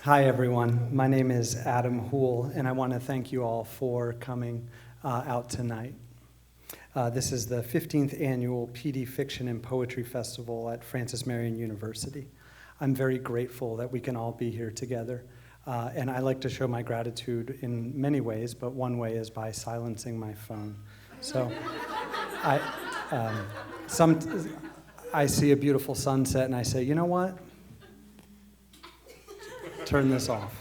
Hi, everyone. My name is Adam Houle, and I want to thank you all for coming out tonight. This is the 15th annual PD Fiction and Poetry Festival at Francis Marion University. I'm very grateful that we can all be here together, and I like to show my gratitude in many ways, but one way is by silencing my phone. So I see a beautiful sunset, and I say, you know what? Turn this off.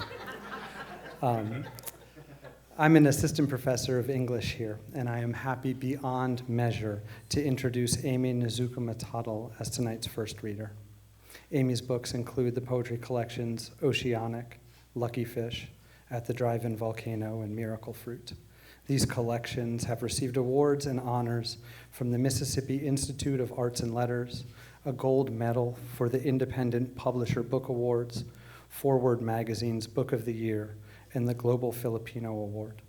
I'm an assistant professor of English here, and I am happy beyond measure to introduce Aimee Nezhukumatathil as tonight's first reader. Aimee's books include the poetry collections Oceanic, Lucky Fish, At the Drive-In Volcano, and Miracle Fruit. These collections have received awards and honors from the Mississippi Institute of Arts and Letters, a gold medal for the Independent Publisher Book Awards, Forward Magazine's Book of the Year, and the Global Filipino Award.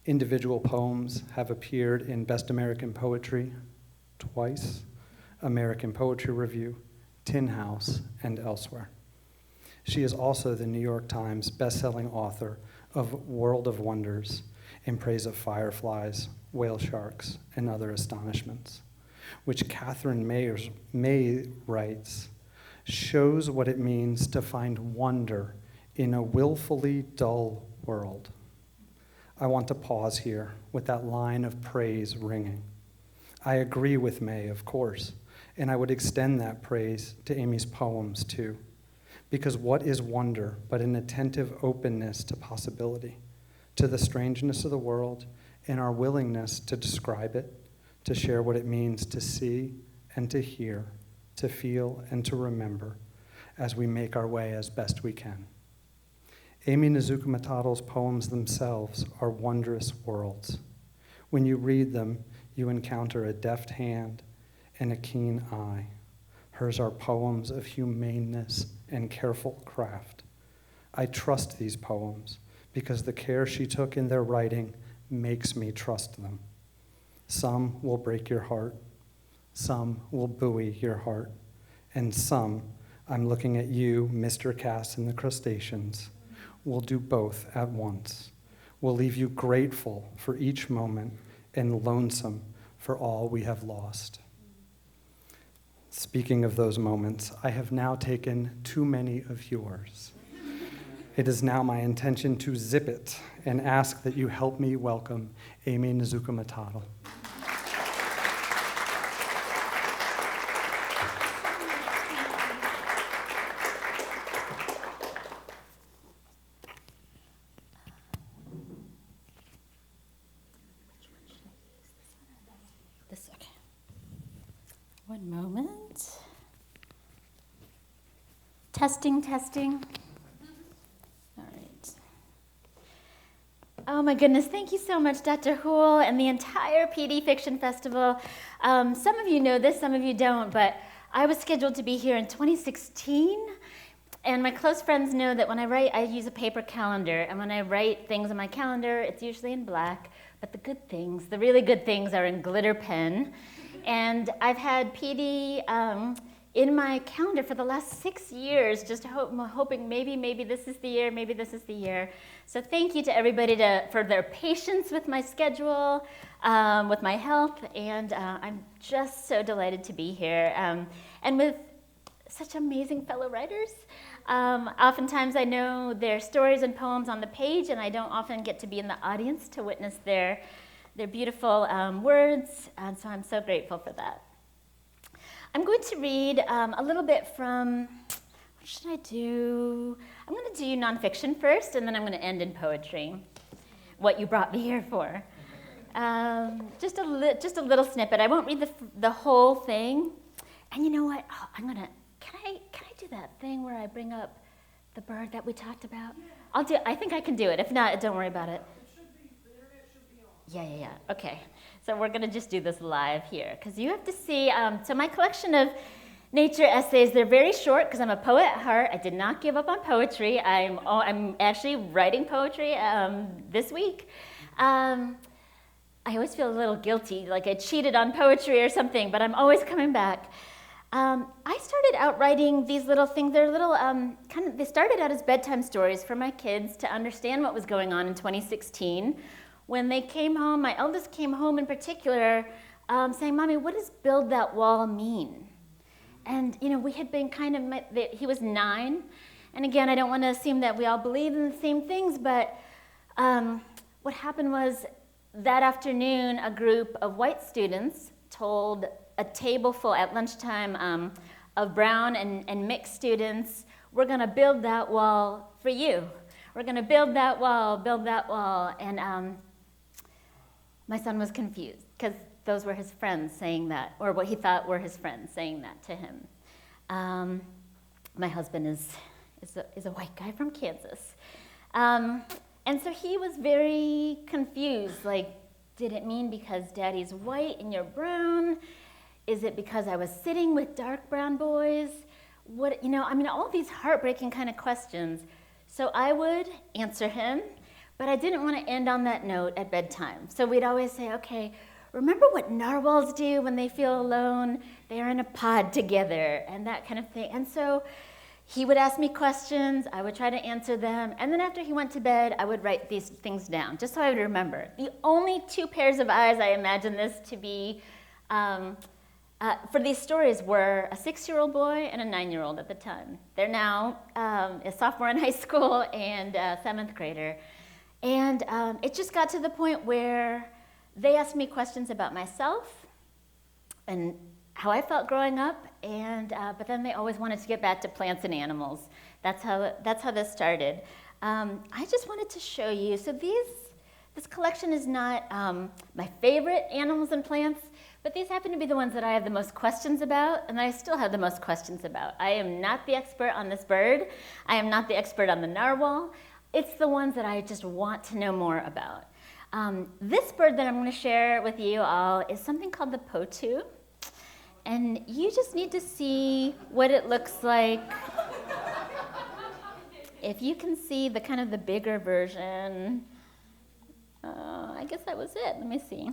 Individual poems have appeared in Best American Poetry twice, American Poetry Review, Tin House, and elsewhere. She is also the New York Times bestselling author of World of Wonders and Praise of Fireflies, Whale Sharks, and Other Astonishments, which Catherine May writes, shows what it means to find wonder in a willfully dull world. I want to pause here with that line of praise ringing. I agree with May, of course, and I would extend that praise to Aimee's poems too, because what is wonder but an attentive openness to possibility, to the strangeness of the world, and our willingness to describe it, to share what it means to see and to hear, to feel and to remember as we make our way as best we can. Aimee Nezhukumatathil's poems themselves are wondrous worlds. When you read them, you encounter a deft hand and a keen eye. Hers are poems of humaneness and careful craft. I trust these poems because the care she took in their writing makes me trust them. Some will break your heart. Some will buoy your heart, and some, I'm looking at you, Mr. Cass and the Crustaceans, will do both at once, will leave you grateful for each moment and lonesome for all we have lost. Speaking of those moments, I have now taken too many of yours. It is now my intention to zip it and ask that you help me welcome Aimee Nezhukumatathil. One moment. Testing. All right. Oh my goodness, thank you so much, Dr. Houle and the entire PD Fiction Festival. Some of you know this, some of you don't, but I was scheduled to be here in 2016, and my close friends know that when I write, I use a paper calendar, and when I write things on my calendar, it's usually in black, but the good things, the really good things are in glitter pen. And I've had PD in my calendar for the last 6 years, just hoping maybe this is the year, maybe this is the year. So thank you to everybody for their patience with my schedule, with my health, and I'm just so delighted to be here. And with such amazing fellow writers. Oftentimes I know their stories and poems on the page, and I don't often get to be in the audience to witness their beautiful words, and so I'm so grateful for that. I'm going to read a little bit from, what should I do? I'm going to do nonfiction first, and then I'm going to end in poetry, what you brought me here for. Just a little snippet. I won't read the whole thing. And you know what? Oh, can I do that thing where I bring up the bird that we talked about? I think I can do it. If not, don't worry about it. Yeah. Okay. So we're going to just do this live here because you have to see. So my collection of nature essays, they're very short because I'm a poet at heart. I did not give up on poetry. I'm actually writing poetry this week. I always feel a little guilty, like I cheated on poetry or something, but I'm always coming back. I started out writing these little things. They're little, they started out as bedtime stories for my kids to understand what was going on in 2016. When they came home, my eldest came home in particular, saying, "Mommy, what does build that wall mean?" And, we had been he was 9. And again, I don't want to assume that we all believe in the same things, but what happened was that afternoon, a group of white students told a table full at lunchtime of brown and mixed students, "We're going to build that wall for you. We're going to build that wall, build that wall." And my son was confused because those were his friends saying that, or what he thought were his friends saying that to him. My husband is a white guy from Kansas. And so he was very confused, like, did it mean because Daddy's white and you're brown? Is it because I was sitting with dark brown boys? All these heartbreaking kind of questions. So I would answer him, but I didn't want to end on that note at bedtime. So we'd always say, "Okay, remember what narwhals do when they feel alone? They are in a pod together," and that kind of thing. And so he would ask me questions, I would try to answer them, and then after he went to bed, I would write these things down, just so I would remember. The only 2 pairs of eyes I imagined this to be for these stories were a 6-year-old boy and a 9-year-old at the time. They're now a sophomore in high school and a 7th grader. And it just got to the point where they asked me questions about myself and how I felt growing up, but then they always wanted to get back to plants and animals. That's how this started. I just wanted to show you. So this collection is not my favorite animals and plants, but these happen to be the ones that I have the most questions about, and I still have the most questions about. I am not the expert on this bird. I am not the expert on the narwhal. It's the ones that I just want to know more about. This bird that I'm going to share with you all is something called the potu. And you just need to see what it looks like. If you can see the bigger version, I guess that was it. Let me see.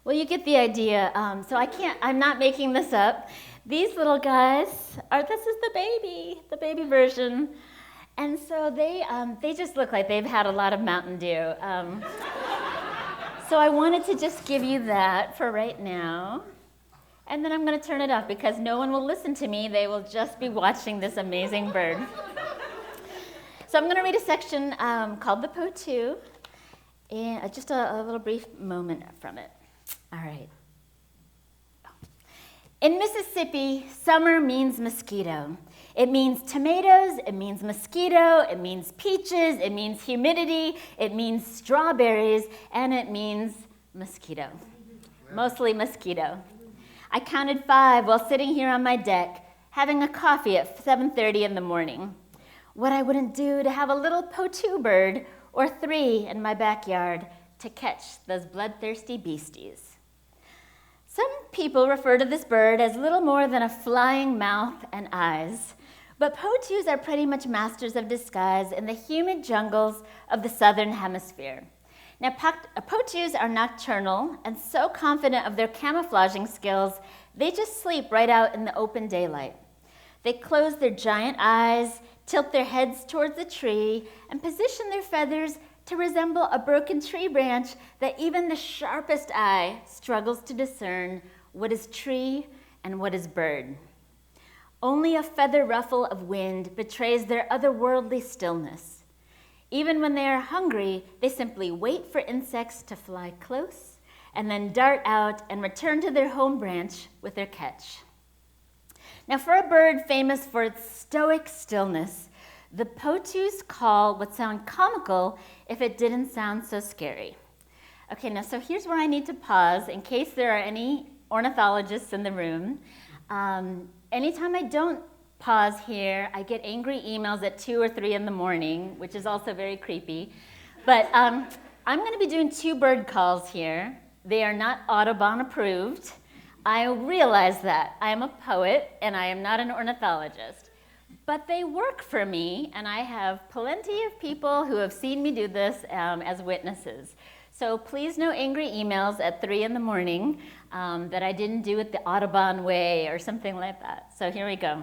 Well, you get the idea. So I'm not making this up. These little guys this is the baby version. And so they just look like they've had a lot of Mountain Dew. So I wanted to just give you that for right now. And then I'm going to turn it off because no one will listen to me. They will just be watching this amazing bird. So I'm going to read a section called The Potu, and just a little brief moment from it. All right. In Mississippi, summer means mosquito. It means tomatoes, it means mosquito, it means peaches, it means humidity, it means strawberries, and it means mosquito. Mostly mosquito. I counted 5 while sitting here on my deck, having a coffee at 7:30 in the morning. What I wouldn't do to have a little potu bird or 3 in my backyard to catch those bloodthirsty beasties. Some people refer to this bird as little more than a flying mouth and eyes, but potus are pretty much masters of disguise in the humid jungles of the southern hemisphere. Now, potus are nocturnal and so confident of their camouflaging skills, they just sleep right out in the open daylight. They close their giant eyes, tilt their heads towards the tree, and position their feathers to resemble a broken tree branch that even the sharpest eye struggles to discern what is tree and what is bird. Only a feather ruffle of wind betrays their otherworldly stillness. Even when they are hungry, they simply wait for insects to fly close and then dart out and return to their home branch with their catch. Now, for a bird famous for its stoic stillness, the potu's call would sound comical if it didn't sound so scary. Okay, now so here's where I need to pause in case there are any ornithologists in the room. Anytime I don't pause here, I get angry emails at 2 or 3 in the morning, which is also very creepy. But I'm going to be doing 2 bird calls here. They are not Audubon approved. I realize that. I am a poet and I am not an ornithologist. But they work for me, and I have plenty of people who have seen me do this as witnesses. So please no angry emails at 3 in the morning that I didn't do it the Audubon way or something like that. So here we go.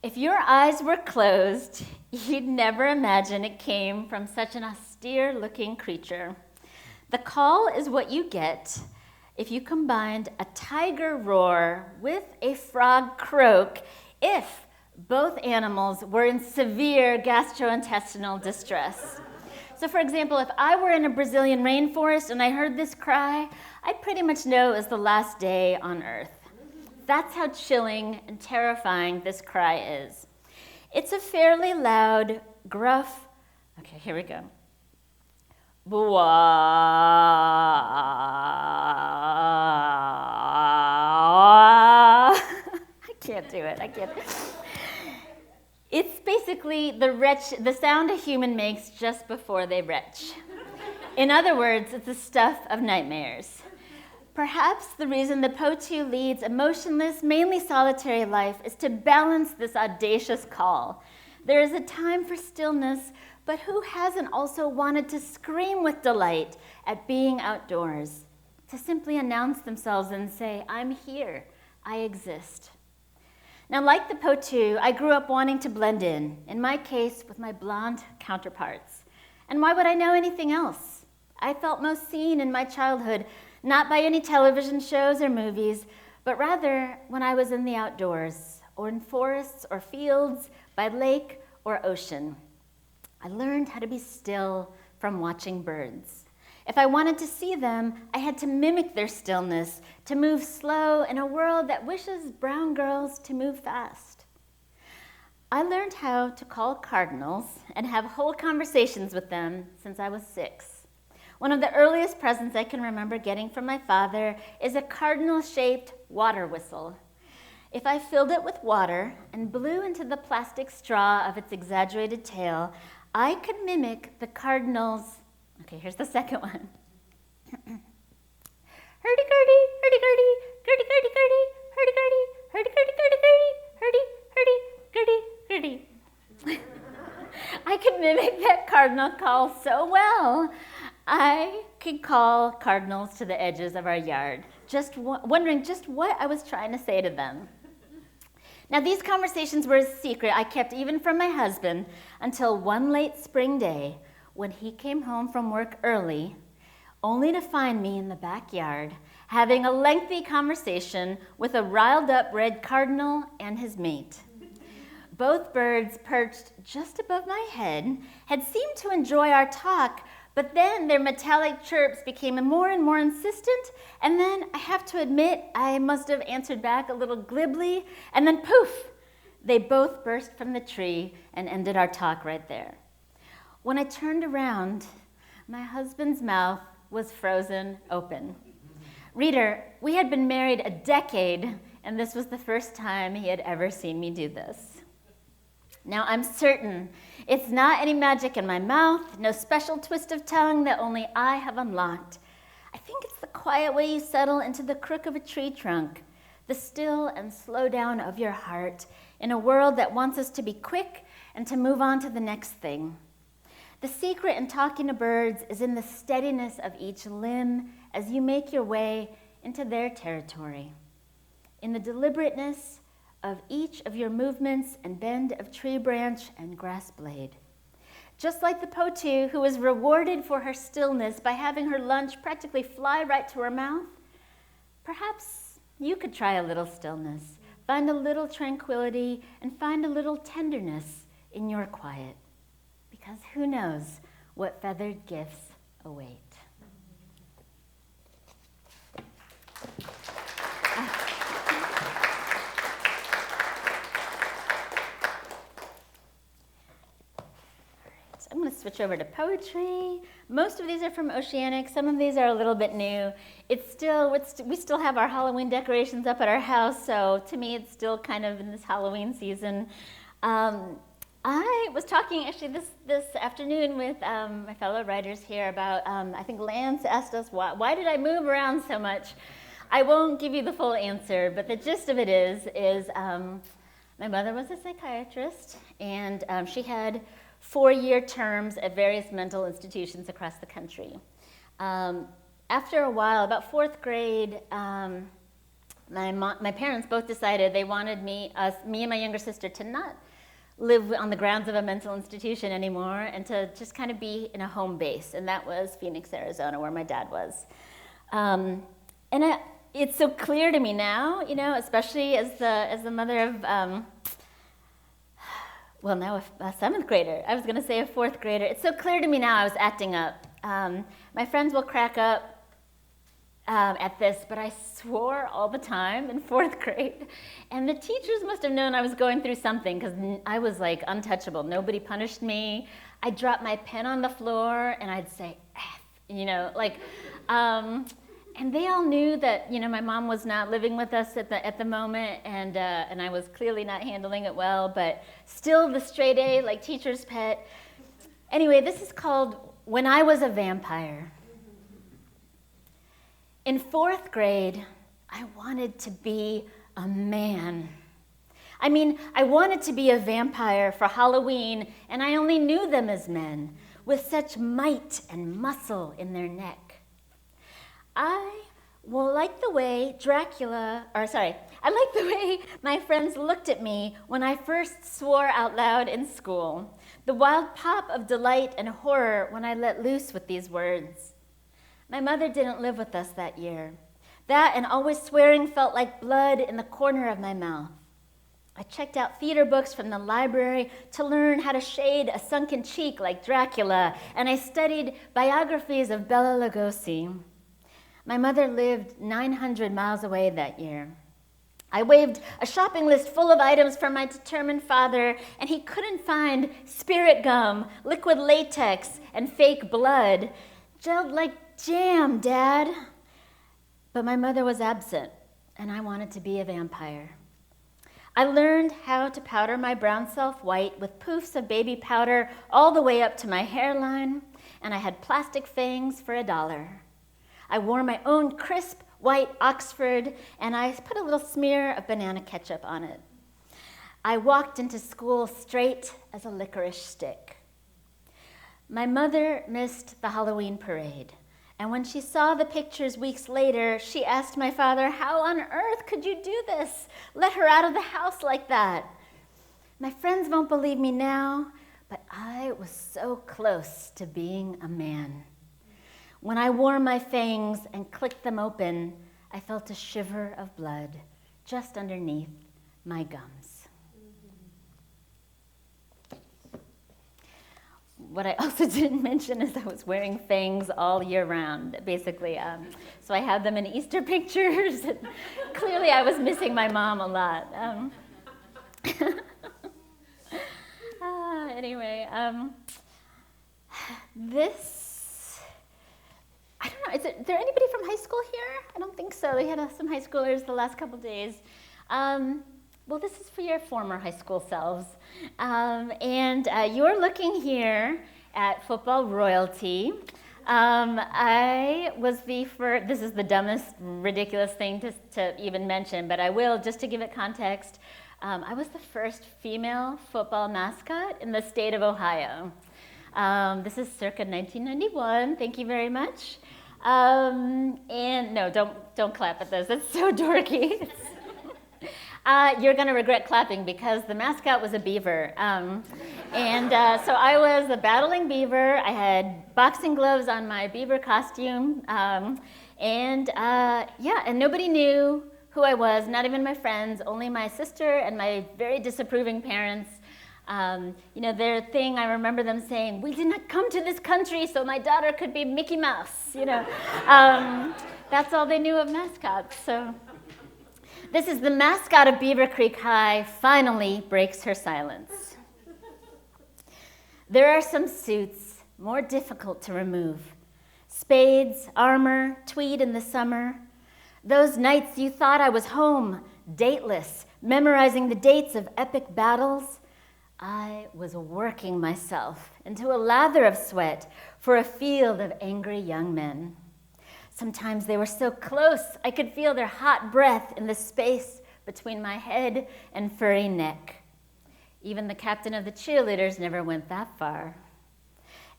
If your eyes were closed, you'd never imagine it came from such an austere-looking creature. The call is what you get if you combined a tiger roar with a frog croak, if both animals were in severe gastrointestinal distress. So for example, if I were in a Brazilian rainforest and I heard this cry, I'd pretty much know it was the last day on Earth. That's how chilling and terrifying this cry is. It's a fairly loud, gruff, okay, here we go. Bwah. I can't do it, I can't. It's basically the sound a human makes just before they retch. In other words, it's the stuff of nightmares. Perhaps the reason the Potu leads a motionless, mainly solitary life is to balance this audacious call. There is a time for stillness, but who hasn't also wanted to scream with delight at being outdoors, to simply announce themselves and say, I'm here, I exist. Now, like the Potu, I grew up wanting to blend in my case, with my blonde counterparts. And why would I know anything else? I felt most seen in my childhood, not by any television shows or movies, but rather when I was in the outdoors, or in forests or fields, by lake or ocean. I learned how to be still from watching birds. If I wanted to see them, I had to mimic their stillness, to move slow in a world that wishes brown girls to move fast. I learned how to call cardinals and have whole conversations with them since I was 6. One of the earliest presents I can remember getting from my father is a cardinal-shaped water whistle. If I filled it with water and blew into the plastic straw of its exaggerated tail, I could mimic the cardinal's. Okay, here's the second one. Hurdy-gurdy, hurdy-gurdy, gurdy-gurdy-gurdy, hurdy-gurdy, hurdy-gurdy-gurdy-gurdy, hurdy-hurdy-gurdy-gurdy. I could mimic that cardinal call so well. I could call cardinals to the edges of our yard, just wondering just what I was trying to say to them. Now, these conversations were a secret I kept even from my husband until one late spring day when he came home from work early, only to find me in the backyard having a lengthy conversation with a riled-up red cardinal and his mate. Both birds, perched just above my head, had seemed to enjoy our talk, but then their metallic chirps became more and more insistent, and then I have to admit I must have answered back a little glibly, and then poof, they both burst from the tree and ended our talk right there. When I turned around, my husband's mouth was frozen open. Reader, we had been married a decade, and this was the first time he had ever seen me do this. Now, I'm certain it's not any magic in my mouth, no special twist of tongue that only I have unlocked. I think it's the quiet way you settle into the crook of a tree trunk, the still and slow down of your heart in a world that wants us to be quick and to move on to the next thing. The secret in talking to birds is in the steadiness of each limb as you make your way into their territory, in the deliberateness of each of your movements and bend of tree branch and grass blade. Just like the Potu, who was rewarded for her stillness by having her lunch practically fly right to her mouth, perhaps you could try a little stillness, find a little tranquility, and find a little tenderness in your quiet. Because who knows what feathered gifts await. I'm going to switch over to poetry. Most of these are from Oceanic. Some of these are a little bit new. We still have our Halloween decorations up at our house, so to me it's still kind of in this Halloween season. I was talking actually this afternoon with my fellow writers here about, I think Lance asked us, why did I move around so much? I won't give you the full answer, but the gist of it is my mother was a psychiatrist, and she had 4-year terms at various mental institutions across the country. After a while, about fourth grade, my parents both decided they wanted me and my younger sister to not live on the grounds of a mental institution anymore and to just kind of be in a home base, and that was Phoenix, Arizona, where my dad was. It's so clear to me now, especially as the mother of, now a seventh grader. I was going to say a fourth grader. It's so clear to me now I was acting up. My friends will crack up at this, but I swore all the time in fourth grade. And the teachers must have known I was going through something because I was like untouchable. Nobody punished me. I dropped my pen on the floor and I'd say, F, and they all knew that, my mom was not living with us at the moment, and I was clearly not handling it well, but still the straight A, like teacher's pet. Anyway, this is called When I Was a Vampire. In fourth grade, I wanted to be a man. I wanted to be a vampire for Halloween, and I only knew them as men, with such might and muscle in their neck. I like the way my friends looked at me when I first swore out loud in school. The wild pop of delight and horror when I let loose with these words. My mother didn't live with us that year. That and always swearing felt like blood in the corner of my mouth. I checked out theater books from the library to learn how to shade a sunken cheek like Dracula, and I studied biographies of Bela Lugosi. My mother lived 900 miles away that year. I waved a shopping list full of items for my determined father, and he couldn't find spirit gum, liquid latex, and fake blood. Gelled like jam, Dad. But my mother was absent, and I wanted to be a vampire. I learned how to powder my brown self white with poofs of baby powder all the way up to my hairline, and I had plastic fangs for $1. I wore my own crisp white Oxford, and I put a little smear of banana ketchup on it. I walked into school straight as a licorice stick. My mother missed the Halloween parade, and when she saw the pictures weeks later, she asked my father, "How on earth could you do this? Let her out of the house like that." My friends won't believe me now, but I was so close to being a man. When I wore my fangs and clicked them open, I felt a shiver of blood just underneath my gums. What I also didn't mention is I was wearing fangs all year round, basically. So I had them in Easter pictures. Clearly, I was missing my mom a lot. Anyway, I don't know, is there anybody from high school here? I don't think so. We had some high schoolers the last couple days. Well, this is for your former high school selves. And you're looking here at football royalty. I was this is the dumbest, ridiculous thing to even mention, but I will, just to give it context. I was the first female football mascot in the state of Ohio. This is circa 1991. Thank you very much. And no, don't clap at this. It's so dorky. You're going to regret clapping because the mascot was a beaver. So I was a battling beaver. I had boxing gloves on my beaver costume. And nobody knew who I was, not even my friends, only my sister and my very disapproving parents. Their thing, I remember them saying, "We did not come to this country so my daughter could be Mickey Mouse," That's all they knew of mascots. So this is the mascot of Beaver Creek High finally breaks her silence. There are some suits more difficult to remove. Spades, armor, tweed in the summer. Those nights you thought I was home, dateless, memorizing the dates of epic battles. I was working myself into a lather of sweat for a field of angry young men. Sometimes they were so close, I could feel their hot breath in the space between my head and furry neck. Even the captain of the cheerleaders never went that far.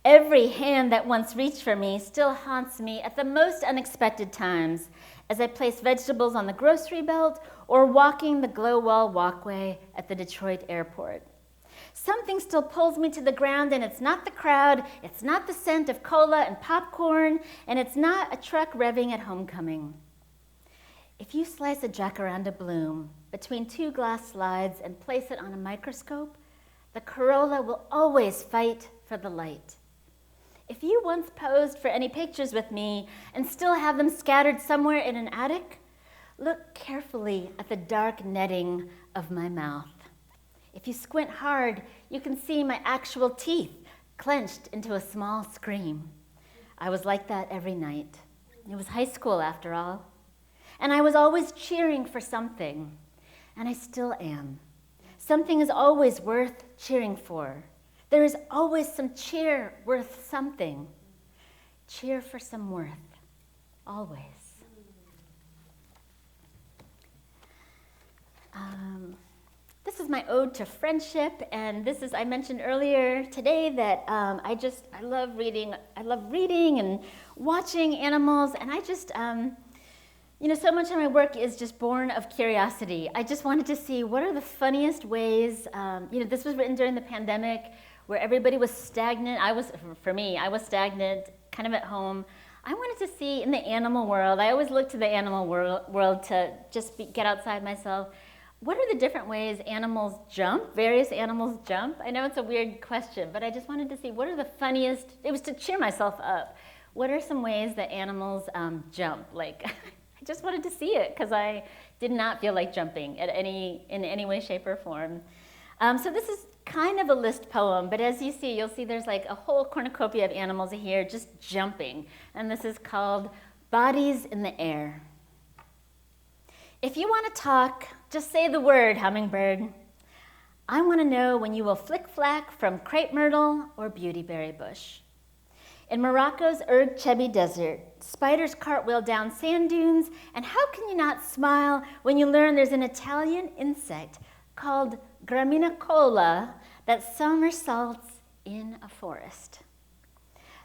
Every hand that once reached for me still haunts me at the most unexpected times, as I place vegetables on the grocery belt or walking the glow wall walkway at the Detroit airport. Something still pulls me to the ground, and it's not the crowd, it's not the scent of cola and popcorn, and it's not a truck revving at homecoming. If you slice a jacaranda bloom between two glass slides and place it on a microscope, the corolla will always fight for the light. If you once posed for any pictures with me and still have them scattered somewhere in an attic, look carefully at the dark netting of my mouth. If you squint hard, you can see my actual teeth clenched into a small scream. I was like that every night. It was high school, after all. And I was always cheering for something, and I still am. Something is always worth cheering for. There is always some cheer worth something. Cheer for some worth, always. This is my ode to friendship, and this is, I mentioned earlier today that I love reading. I love reading and watching animals, and I just, so much of my work is just born of curiosity. I just wanted to see what are the funniest ways, this was written during the pandemic where everybody was stagnant. I was stagnant, kind of at home. I wanted to see in the animal world, I always look to the animal world to just get outside myself. What are the different ways animals jump, various animals jump? I know it's a weird question, but I just wanted to see what are the funniest, it was to cheer myself up. What are some ways that animals jump? Like, I just wanted to see it because I did not feel like jumping in any way, shape, or form. So this is kind of a list poem, but as you'll see there's like a whole cornucopia of animals here just jumping. And this is called Bodies in the Air. If you want to talk, just say the word, hummingbird. I want to know when you will flick-flack from crepe myrtle or beautyberry bush. In Morocco's Urg Chebi Desert, spiders cartwheel down sand dunes, and how can you not smile when you learn there's an Italian insect called Graminicola that somersaults in a forest.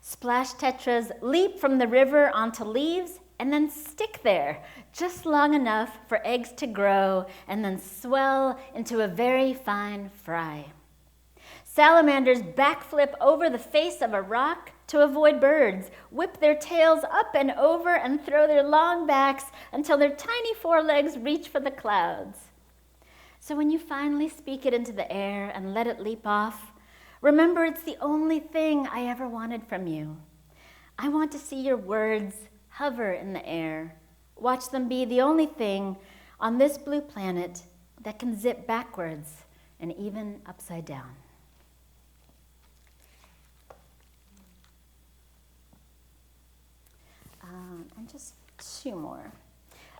Splash tetras leap from the river onto leaves and then stick there just long enough for eggs to grow and then swell into a very fine fry. Salamanders backflip over the face of a rock to avoid birds, whip their tails up and over and throw their long backs until their tiny forelegs reach for the clouds. So when you finally speak it into the air and let it leap off, remember it's the only thing I ever wanted from you. I want to see your words hover in the air. Watch them be the only thing on this blue planet that can zip backwards and even upside down. And just two more.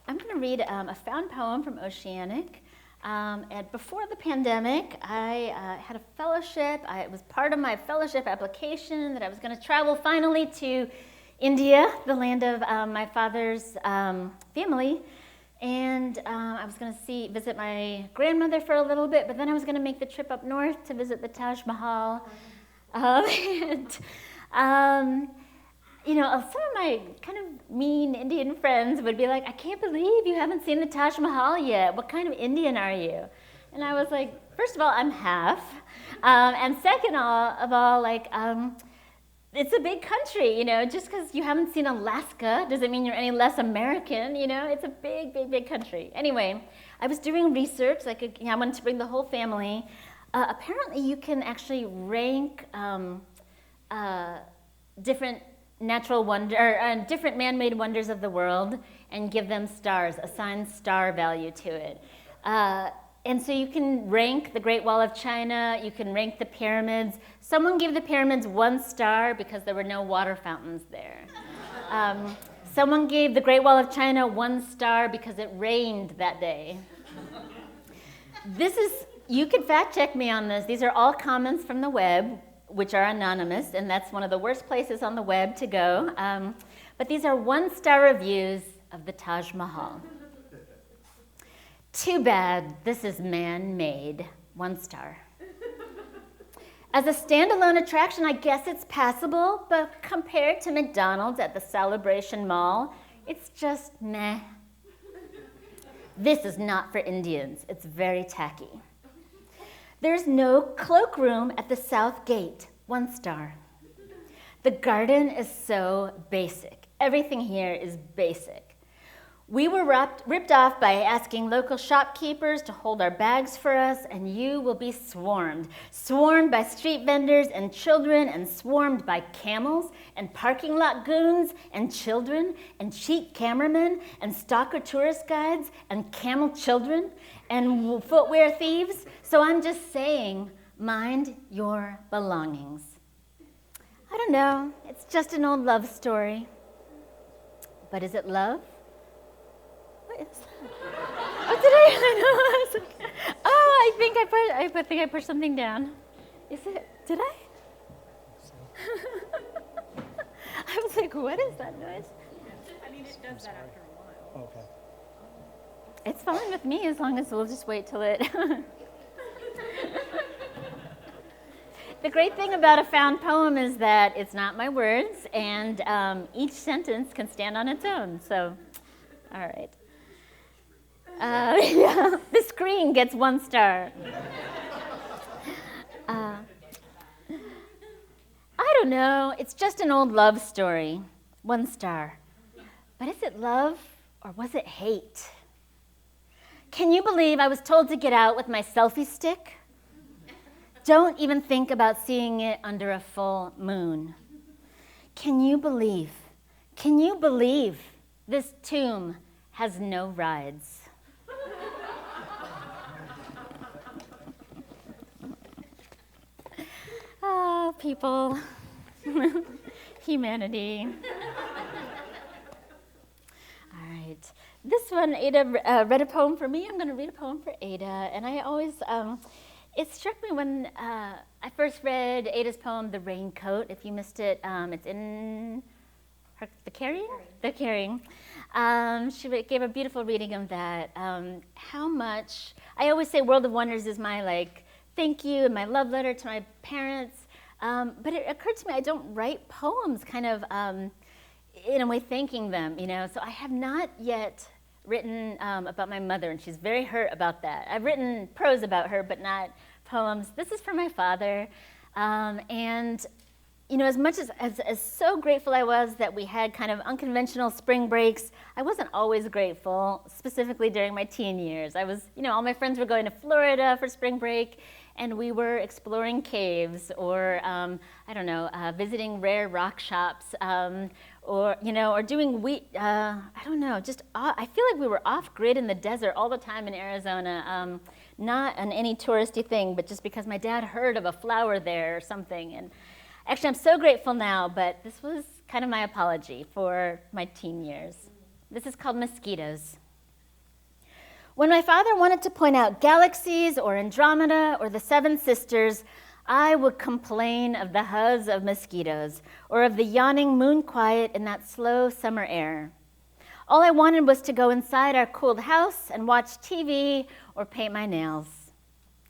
I'm going to read a found poem from Oceanic. And before the pandemic, I had a fellowship. It was part of my fellowship application that I was going to travel finally to India, the land of my father's family. And I was going to visit my grandmother for a little bit, but then I was going to make the trip up north to visit the Taj Mahal. Some of my kind of mean Indian friends would be like, I can't believe you haven't seen the Taj Mahal yet. What kind of Indian are you? And I was like, first of all, I'm half. And second of all, it's a big country, just because you haven't seen Alaska doesn't mean you're any less American, it's a big, big, big country. Anyway, I was doing research, I wanted to bring the whole family. Apparently you can actually rank different different man-made wonders of the world and give them stars, assign star value to it. And so you can rank the Great Wall of China, you can rank the pyramids. Someone gave the pyramids 1 star because there were no water fountains there. Someone gave the Great Wall of China 1 star because it rained that day. You can fact check me on this. These are all comments from the web, which are anonymous, and that's one of the worst places on the web to go. But these are 1-star reviews of the Taj Mahal. Too bad this is man-made, 1 star. As a standalone attraction, I guess it's passable, but compared to McDonald's at the Celebration Mall, it's just meh. This is not for Indians. It's very tacky. There's no cloakroom at the South Gate, 1 star. The garden is so basic. Everything here is basic. We were ripped off by asking local shopkeepers to hold our bags for us, and you will be swarmed. Swarmed by street vendors and children, and swarmed by camels and parking lot goons and children and cheap cameramen and stalker tourist guides and camel children and footwear thieves. So I'm just saying, mind your belongings. I don't know, it's just an old love story. But is it love? What is that? What did I know? Oh, I think I pushed something down. Is it? Did I? I was like, what is that noise? I mean, it does that after a while. Okay. It's fine with me as long as we'll just wait till it. The great thing about a found poem is that it's not my words, and each sentence can stand on its own. So, all right. Yeah, the screen gets 1 star. I don't know. It's just an old love story. 1 star. But is it love or was it hate? Can you believe I was told to get out with my selfie stick? Don't even think about seeing it under a full moon. Can you believe this tomb has no rides? Oh, people, humanity. All right, this one, Ada read a poem for me. I'm going to read a poem for Ada, and I always, it struck me when I first read Ada's poem, The Raincoat. If you missed it, it's in The Carrying? The Carrying. She gave a beautiful reading of that. How much, I always say World of Wonders is my thank you and my love letter to my parents. But it occurred to me I don't write poems kind of in a way thanking them, So I have not yet written about my mother, and she's very hurt about that. I've written prose about her, but not poems. This is for my father. And, as much as so grateful I was that we had kind of unconventional spring breaks, I wasn't always grateful, specifically during my teen years. I was, all my friends were going to Florida for spring break, and we were exploring caves or, visiting rare rock shops, or doing I feel like we were off grid in the desert all the time in Arizona, not on any touristy thing, but just because my dad heard of a flower there or something. And actually, I'm so grateful now, but this was kind of my apology for my teen years. This is called Mosquitoes. When my father wanted to point out galaxies or Andromeda or the Seven Sisters, I would complain of the buzz of mosquitoes or of the yawning moon quiet in that slow summer air. All I wanted was to go inside our cooled house and watch TV or paint my nails.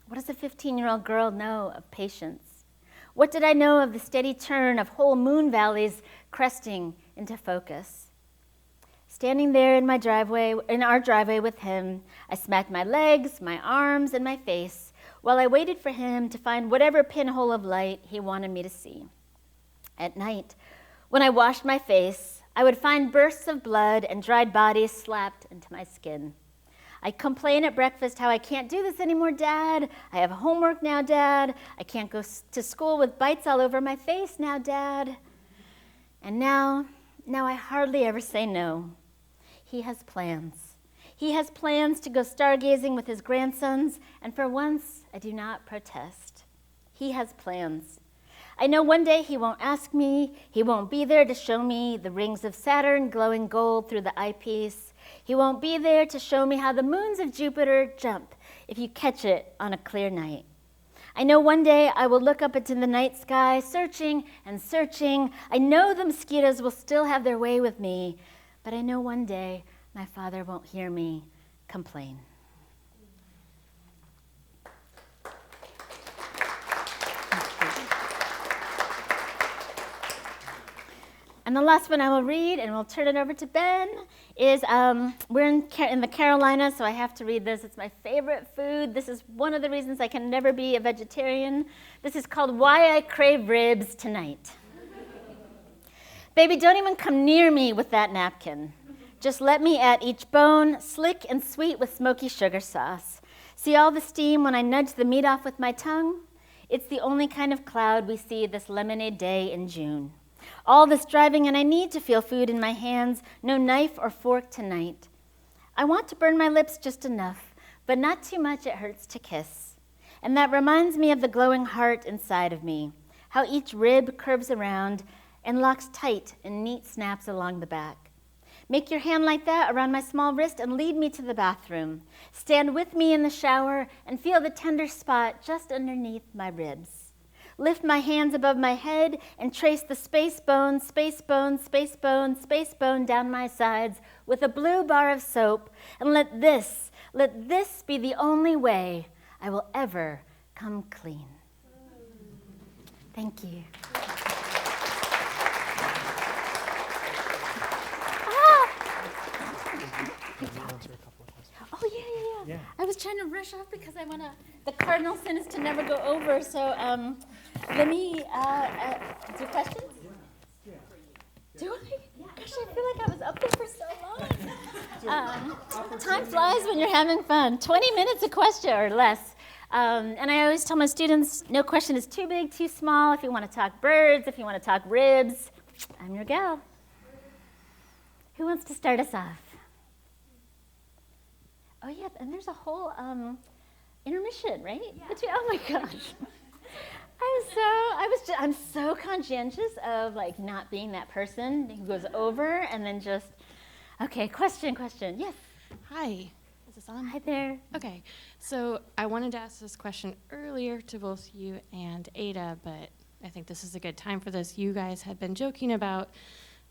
What does a 15-year-old girl know of patience? What did I know of the steady turn of whole moon valleys cresting into focus? Standing there in our driveway with him, I smacked my legs, my arms, and my face while I waited for him to find whatever pinhole of light he wanted me to see. At night, when I washed my face, I would find bursts of blood and dried bodies slapped into my skin. I'd complain at breakfast how I can't do this anymore, Dad. I have homework now, Dad. I can't go to school with bites all over my face now, Dad. And now I hardly ever say no. He has plans. He has plans to go stargazing with his grandsons, and for once, I do not protest. He has plans. I know one day he won't ask me, he won't be there to show me the rings of Saturn glowing gold through the eyepiece. He won't be there to show me how the moons of Jupiter jump if you catch it on a clear night. I know one day I will look up into the night sky, searching and searching. I know the mosquitoes will still have their way with me, but I know one day my father won't hear me complain. And the last one I will read, and we'll turn it over to Ben, is we're in the Carolinas, so I have to read this. It's my favorite food. This is one of the reasons I can never be a vegetarian. This is called Why I Crave Ribs Tonight. Baby, don't even come near me with that napkin. Just let me at each bone, slick and sweet with smoky sugar sauce. See all the steam when I nudge the meat off with my tongue? It's the only kind of cloud we see this lemonade day in June. All this driving, and I need to feel food in my hands, no knife or fork tonight. I want to burn my lips just enough, but not too much it hurts to kiss. And that reminds me of the glowing heart inside of me, how each rib curves around and locks tight in neat snaps along the back. Make your hand like that around my small wrist and lead me to the bathroom. Stand with me in the shower and feel the tender spot just underneath my ribs. Lift my hands above my head and trace the space bone, space bone, space bone, space bone down my sides with a blue bar of soap, and let this be the only way I will ever come clean. Thank you. Oh, yeah. I was trying to rush off because the cardinal sin is to never go over, so let me do questions? Do I? Gosh, I feel like I was up there for so long. Time flies when you're having fun. 20 minutes a question or less. And I always tell my students, no question is too big, too small. If you want to talk birds, if you want to talk ribs, I'm your gal. Who wants to start us off? Oh, yeah, and there's a whole intermission, right? Yeah. Oh, my gosh. I'm so conscientious of, like, not being that person who goes over and then just, okay, question. Yes. Hi. Is this on? Hi there. Okay. So I wanted to ask this question earlier to both you and Ada, but I think this is a good time for this. You guys had been joking about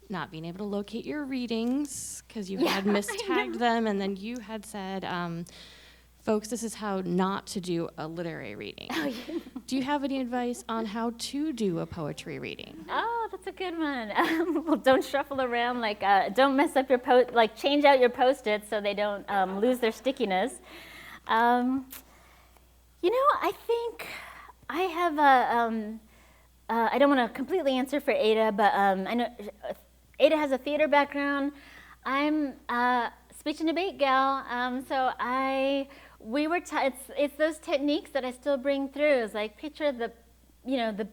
not being able to locate your readings because you had mistagged them, and then you had said, folks, this is how not to do a literary reading. Oh, yeah. Do you have any advice on how to do a poetry reading? Oh, that's a good one. Well, don't shuffle around, don't mess up your change out your Post-its so they don't lose their stickiness. I think I have I don't want to completely answer for Ada, but I know Ada has a theater background. I'm a speech and debate gal, so it's those techniques that I still bring through. It's like picture the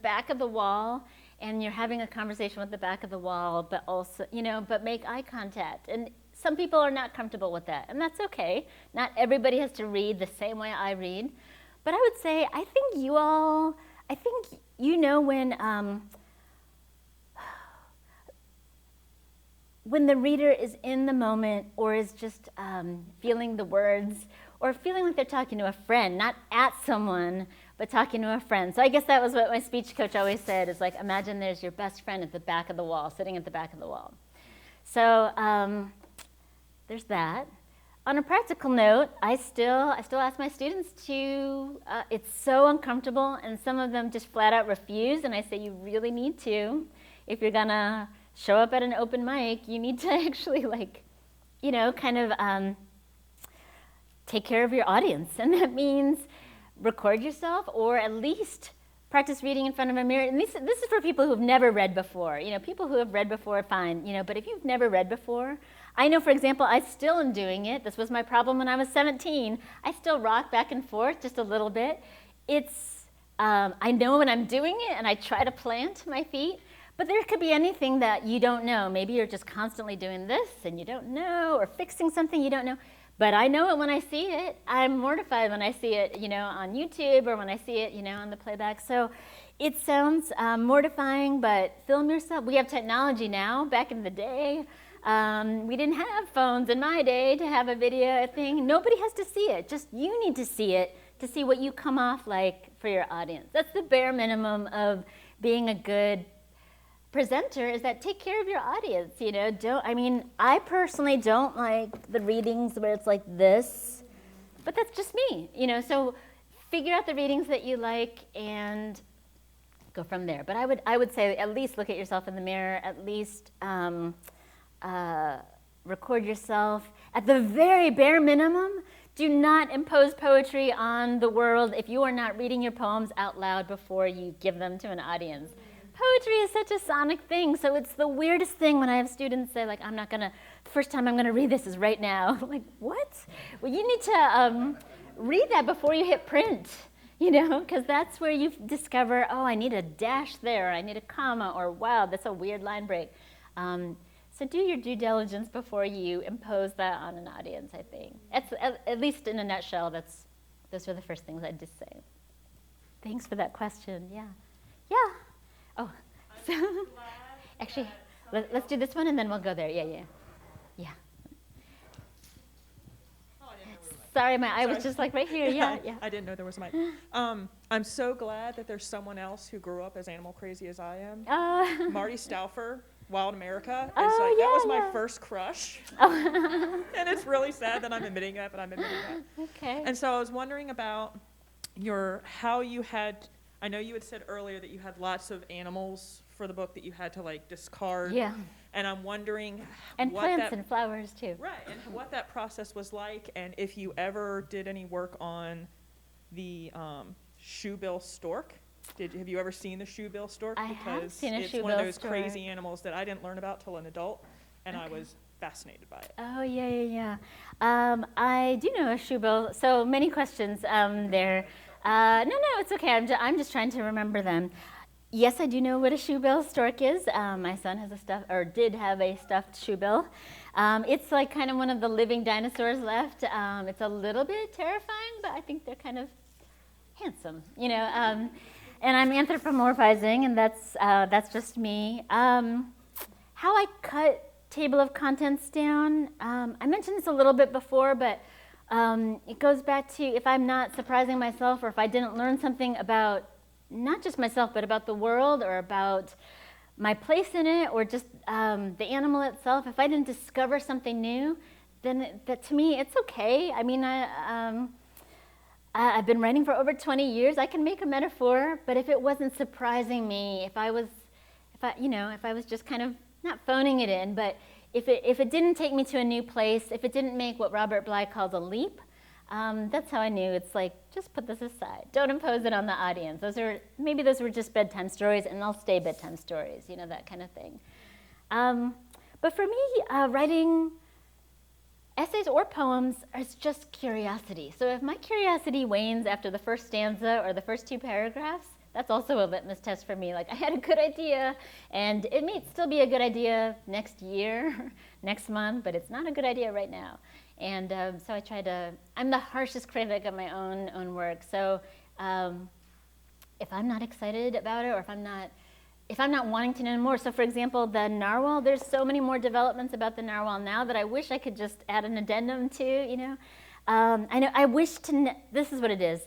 back of the wall, and you're having a conversation with the back of the wall, but also, but make eye contact. And some people are not comfortable with that, and that's okay. Not everybody has to read the same way I read. But I would say, I think when the reader is in the moment or is just feeling the words or feeling like they're talking to a friend, not at someone, but talking to a friend. So I guess that was what my speech coach always said, is like, imagine there's your best friend at the back of the wall, sitting at the back of the wall. So there's that. On a practical note, I still ask my students to, it's so uncomfortable, and some of them just flat out refuse, and I say you really need to. If you're gonna show up at an open mic, you need to actually take care of your audience. And that means record yourself or at least practice reading in front of a mirror. And this is for people who've never read before. People who have read before, fine. But if you've never read before, I know, for example, I still am doing it. This was my problem when I was 17. I still rock back and forth just a little bit. I know when I'm doing it, and I try to plant my feet. But there could be anything that you don't know. Maybe you're just constantly doing this and you don't know, or fixing something you don't know. But I know it when I see it. I'm mortified when I see it, on YouTube, or when I see it, on the playback. So it sounds mortifying, but film yourself. We have technology now. Back in the day, we didn't have phones in my day to have a video thing. Nobody has to see it. Just you need to see it to see what you come off like for your audience. That's the bare minimum of being a good presenter, is that take care of your audience. I personally don't like the readings where it's like this, but that's just me. So figure out the readings that you like and go from there. But I would say at least look at yourself in the mirror, at least record yourself. At the very bare minimum, do not impose poetry on the world if you are not reading your poems out loud before you give them to an audience. Poetry is such a sonic thing, so it's the weirdest thing when I have students say, like, the first time I'm gonna read this is right now. I'm like, what? Well, you need to read that before you hit print, because that's where you discover, oh, I need a dash there, I need a comma, or wow, that's a weird line break. So do your due diligence before you impose that on an audience, I think. At least in a nutshell, those are the first things I'd just say. Thanks for that question, yeah. Yeah. Oh, so actually, let's do this one and then we'll go there. Yeah. Sorry, I was just like right here. Yeah. I didn't know there was a mic. I'm so glad that there's someone else who grew up as animal crazy as I am. Marty Stauffer, Wild America, is that was my first crush. And it's really sad that I'm admitting that, but I'm admitting that. Okay. And so I was wondering about how you had. I know you had said earlier that you had lots of animals for the book that you had to like discard. Yeah. And I'm wondering and plants and flowers too. Right, and what that process was like, and if you ever did any work on the shoebill stork. Have you ever seen the shoebill stork? I have seen a shoebill stork. It's one of those crazy animals that I didn't learn about till an adult, and I was fascinated by it. Oh, yeah. I do know a shoebill. So many questions there. No, it's okay. I'm just trying to remember them. Yes, I do know what a shoebill stork is. My son did have a stuffed shoebill. It's like kind of one of the living dinosaurs left. It's a little bit terrifying, but I think they're kind of handsome, and I'm anthropomorphizing, and that's just me. How I cut table of contents down, I mentioned this a little bit before, but it goes back to if I'm not surprising myself, or if I didn't learn something about not just myself, but about the world, or about my place in it, or just the animal itself. If I didn't discover something new, then that to me, it's okay. I mean, I've been writing for over 20 years. I can make a metaphor, but if it wasn't surprising me, if I was just kind of not phoning it in, but if it didn't take me to a new place, if it didn't make what Robert Bly calls a leap, that's how I knew. It's like, just put this aside. Don't impose it on the audience. Maybe those were just bedtime stories, and they'll stay bedtime stories, that kind of thing. But for me, writing essays or poems is just curiosity. So if my curiosity wanes after the first stanza or the first two paragraphs, that's also a litmus test for me. Like, I had a good idea, and it may still be a good idea next year, next month, but it's not a good idea right now. And so I try to, I'm the harshest critic of my own work. So if I'm not excited about it, or if I'm not wanting to know more. So for example, the narwhal, there's so many more developments about the narwhal now that I wish I could just add an addendum to, I wish to, this is what it is.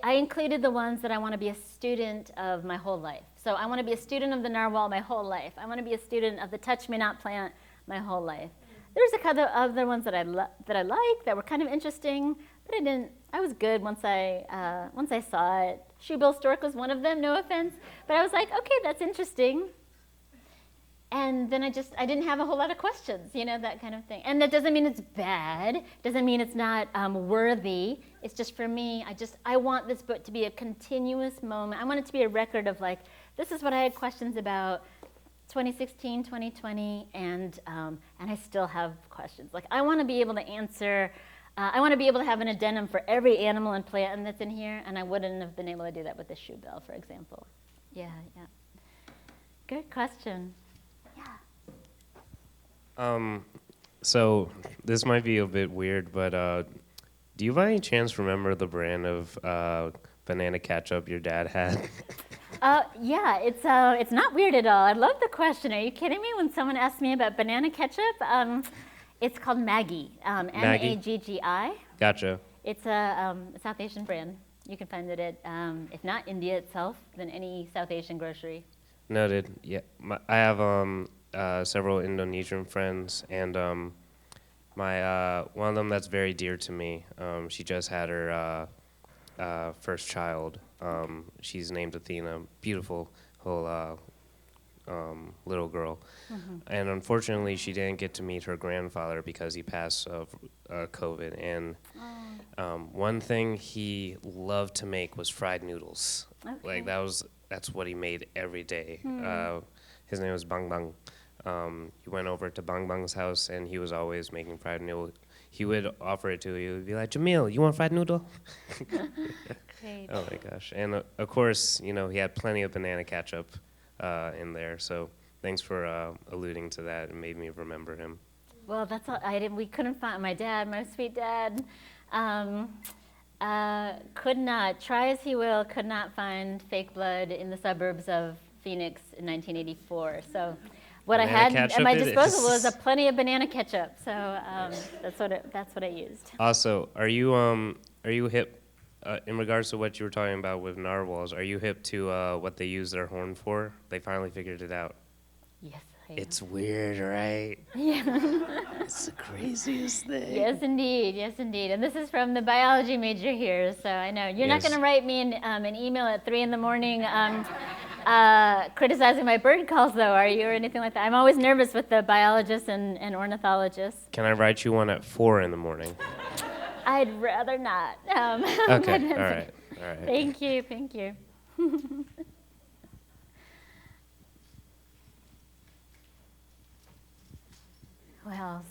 I included the ones that I want to be a student of my whole life. So I want to be a student of the narwhal my whole life. I want to be a student of the touch me not plant my whole life. There's a couple of other ones that I like that were kind of interesting, but I was good once I saw it. Shoebill stork was one of them, no offense, but I was like, okay, that's interesting. And then I didn't have a whole lot of questions, that kind of thing. And that doesn't mean it's bad, doesn't mean it's not worthy. It's just for me, I want this book to be a continuous moment. I want it to be a record of like, this is what I had questions about 2016, 2020, and I still have questions. Like, I want to be able to answer, I want to be able to have an addendum for every animal and plant that's in here, and I wouldn't have been able to do that with the shoebill, for example. Yeah. Good question. So this might be a bit weird, but do you by any chance remember the brand of banana ketchup your dad had? Yeah, it's not weird at all. I love the question. Are you kidding me? When someone asks me about banana ketchup, it's called Maggi, Maggi. Gotcha. It's a South Asian brand. You can find it at, if not India itself, then any South Asian grocery. Noted. Yeah, I have several Indonesian friends, and my one of them that's very dear to me. She just had her first child She's named Athena, beautiful whole little girl. And unfortunately, she didn't get to meet her grandfather because he passed of COVID. And one thing he loved to make was fried noodles. Like that's what he made every day. His name was Bang Bang. He went over to Bang Bang's house, and he was always making fried noodle. He would offer it to you. He would be like, Jamil, you want fried noodle? Great. Oh my gosh. And of course, he had plenty of banana ketchup in there. So thanks for alluding to that. It made me remember him. Well, that's all. We couldn't find my dad, my sweet dad. Could not, try as he will, could not find fake blood in the suburbs of Phoenix in 1984. So what Banana I had ketchup at my it disposal is. was plenty of banana ketchup. So that's what I used. Also, are you hip in regards to what you were talking about with narwhals? Are you hip to what they use their horn for? They finally figured it out. Yes, I am. It's weird, right? Yeah. It's the craziest thing. Yes, indeed. Yes, indeed. And this is from the biology major here, so I know you're not Yes. going to write me an email at 3 a.m. Criticizing my bird calls, though, are you, or anything like that? I'm always nervous with the biologists and ornithologists. Can I write you one at 4 in the morning? I'd rather not. Okay. All right. Thank you. Thank you. Who else?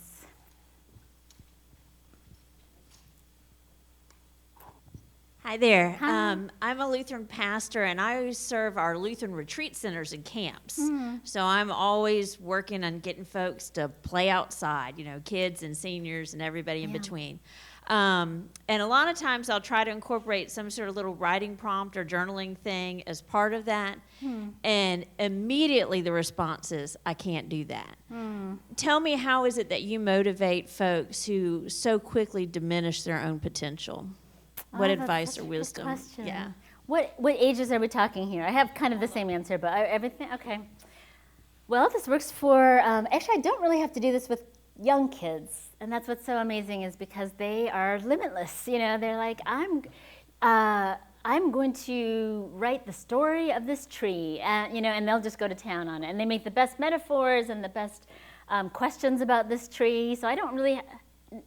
Hi there. Hi. I'm a Lutheran pastor, and I serve our Lutheran retreat centers and camps. So I'm always working on getting folks to play outside, kids and seniors and everybody in between. And a lot of times I'll try to incorporate some sort of little writing prompt or journaling thing as part of that. And immediately the response is, I can't do that. Tell me, how is it that you motivate folks who so quickly diminish their own potential? What That's advice such or a good wisdom? question. Yeah. What ages are we talking here? I have kind of the same answer, but everything, okay. Well, this works for, actually I don't really have to do this with young kids, and that's what's so amazing is because they are limitless. They're like, I'm going to write the story of this tree, and they'll just go to town on it, and they make the best metaphors and the best questions about this tree. So I don't really,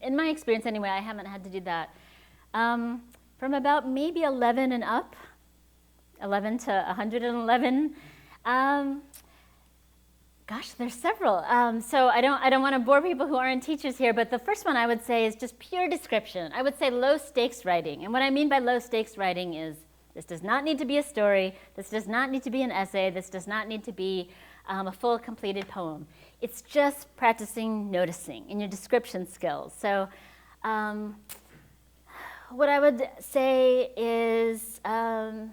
in my experience anyway, I haven't had to do that. From about maybe 11 and up, 11 to 111. Gosh, there's several. So I don't want to bore people who aren't teachers here, but the first one I would say is just pure description. I would say low stakes writing. And what I mean by low stakes writing is this does not need to be a story. This does not need to be an essay. This does not need to be a full completed poem. It's just practicing noticing in your description skills. So what I would say is, and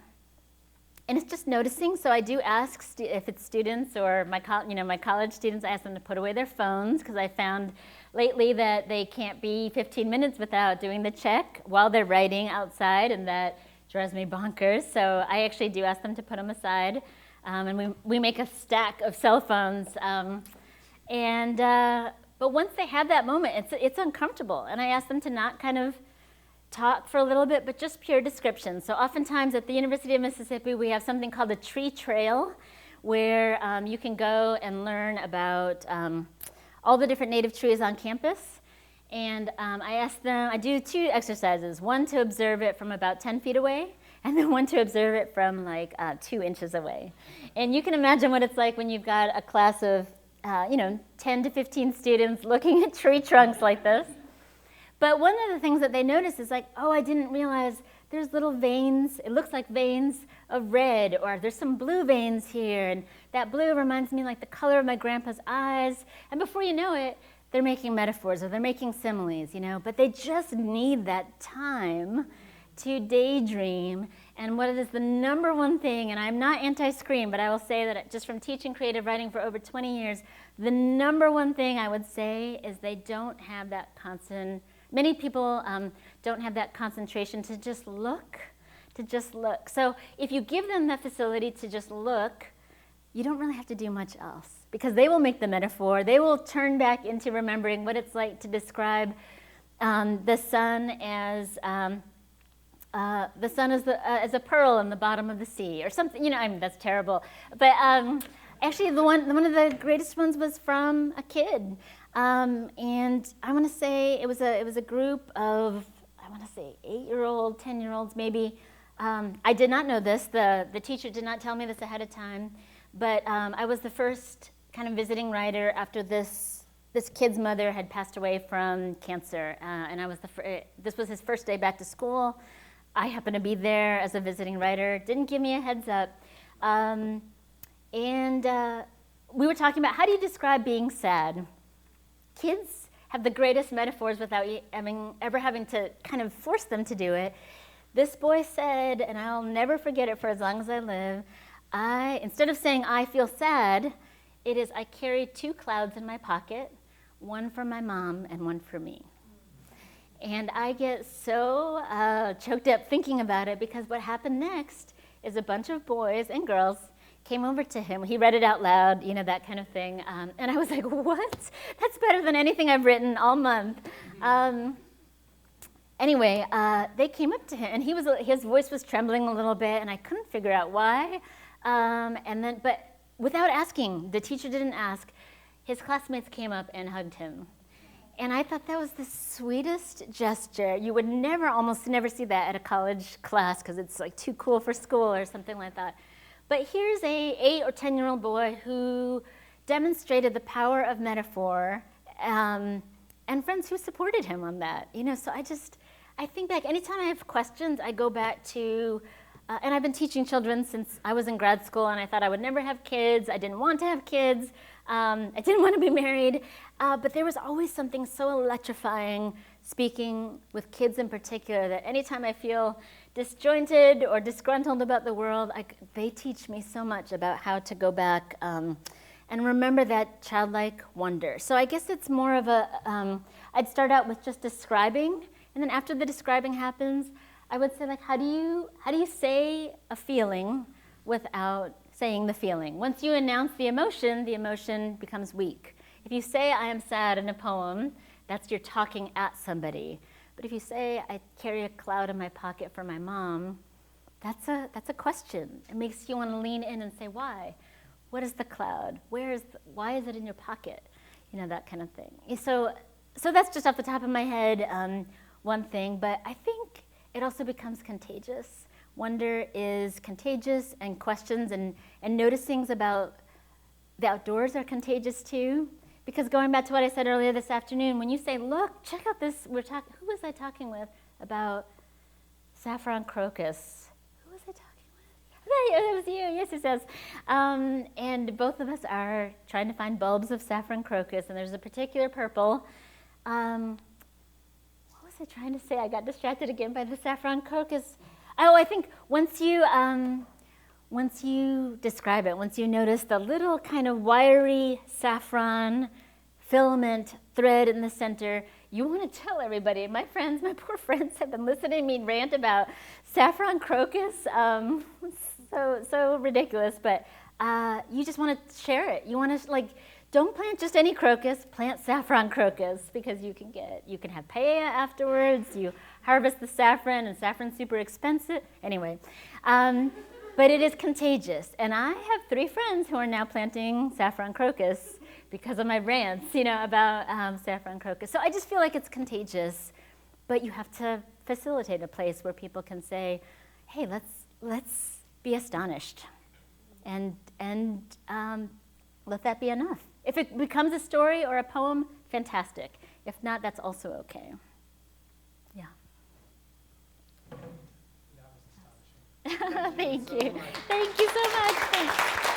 it's just noticing. So I do ask if it's students or my college students, I ask them to put away their phones because I found lately that they can't be 15 minutes without doing the check while they're writing outside, and that drives me bonkers. So I actually do ask them to put them aside, and we make a stack of cell phones. But once they have that moment, it's uncomfortable, and I ask them to not kind of talk for a little bit, but just pure description. So oftentimes at the University of Mississippi, we have something called a tree trail, where you can go and learn about all the different native trees on campus. And I do 2 exercises, one to observe it from about 10 feet away, and then one to observe it from like 2 inches away. And you can imagine what it's like when you've got a class of 10 to 15 students looking at tree trunks like this. But one of the things that they notice is like, oh, I didn't realize there's little veins. It looks like veins of red, or there's some blue veins here, and that blue reminds me like the color of my grandpa's eyes. And before you know it, they're making metaphors or they're making similes, but they just need that time to daydream. And what is the number one thing, and I'm not anti-screen, but I will say that just from teaching creative writing for over 20 years, the number one thing I would say is they don't have that many people don't have that concentration to just look. So if you give them the facility to just look, you don't really have to do much else, because they will make the metaphor. They will turn back into remembering what it's like to describe the sun as the sun is a pearl in the bottom of the sea, or something. I mean, that's terrible. But actually, one of the greatest ones was from a kid, and I want to say it was a group of 8-year-old, 10-year-olds maybe. I did not know this. The teacher did not tell me this ahead of time, but I was the first kind of visiting writer after this kid's mother had passed away from cancer, and I was this was his first day back to school. I happened to be there as a visiting writer. Didn't give me a heads up, and we were talking about how do you describe being sad. Kids have the greatest metaphors without ever having to kind of force them to do it. This boy said, and I'll never forget it for as long as I live, instead of saying I feel sad, it is I carry 2 clouds in my pocket, one for my mom and one for me. And I get so choked up thinking about it, because what happened next is a bunch of boys and girls came over to him. He read it out loud, that kind of thing. And I was like, what? That's better than anything I've written all month. Anyway, they came up to him, and his voice was trembling a little bit, and I couldn't figure out why. But without asking, the teacher didn't ask, his classmates came up and hugged him. And I thought that was the sweetest gesture. You would almost never see that at a college class, because it's like too cool for school or something like that. But here's a 8 or 10-year-old boy who demonstrated the power of metaphor, and friends who supported him on that. So I think back, anytime I have questions, I go back to, and I've been teaching children since I was in grad school, and I thought I would never have kids. I didn't want to have kids. I didn't want to be married. But there was always something so electrifying speaking with kids in particular, that anytime I feel disjointed or disgruntled about the world, they teach me so much about how to go back and remember that childlike wonder. So I guess it's more of I'd start out with just describing, and then after the describing happens, I would say, how do you say a feeling without saying the feeling? Once you announce the emotion becomes weak. If you say I am sad in a poem, that's you're talking at somebody. But if you say I carry a cloud in my pocket for my mom, that's a question. It makes you want to lean in and say, why? What is the cloud? Why is it in your pocket? That kind of thing. So that's just off the top of my head, one thing, but I think it also becomes contagious. Wonder is contagious, and questions and noticings about the outdoors are contagious too. Because going back to what I said earlier this afternoon, when you say, look, check out this, who was I talking with about saffron crocus? Who was I talking with? That was you, yes, it says. And both of us are trying to find bulbs of saffron crocus, and there's a particular purple. What was I trying to say? I got distracted again by the saffron crocus. Oh, I think once you describe it, once you notice the little kind of wiry saffron filament thread in the center, you want to tell everybody. My poor friends have been listening to me rant about saffron crocus. So ridiculous, but you just want to share it. You want to don't plant just any crocus, plant saffron crocus, because you can have paella afterwards. You harvest the saffron, and saffron's super expensive. Anyway, but it is contagious. And I have 3 friends who are now planting saffron crocus because of my rants, about saffron crocus. So I just feel like it's contagious, but you have to facilitate a place where people can say, hey, let's be astonished, and let that be enough. If it becomes a story or a poem, fantastic. If not, that's also okay. Yeah. That was astonishing. Thank you. Thank you so much. Thanks.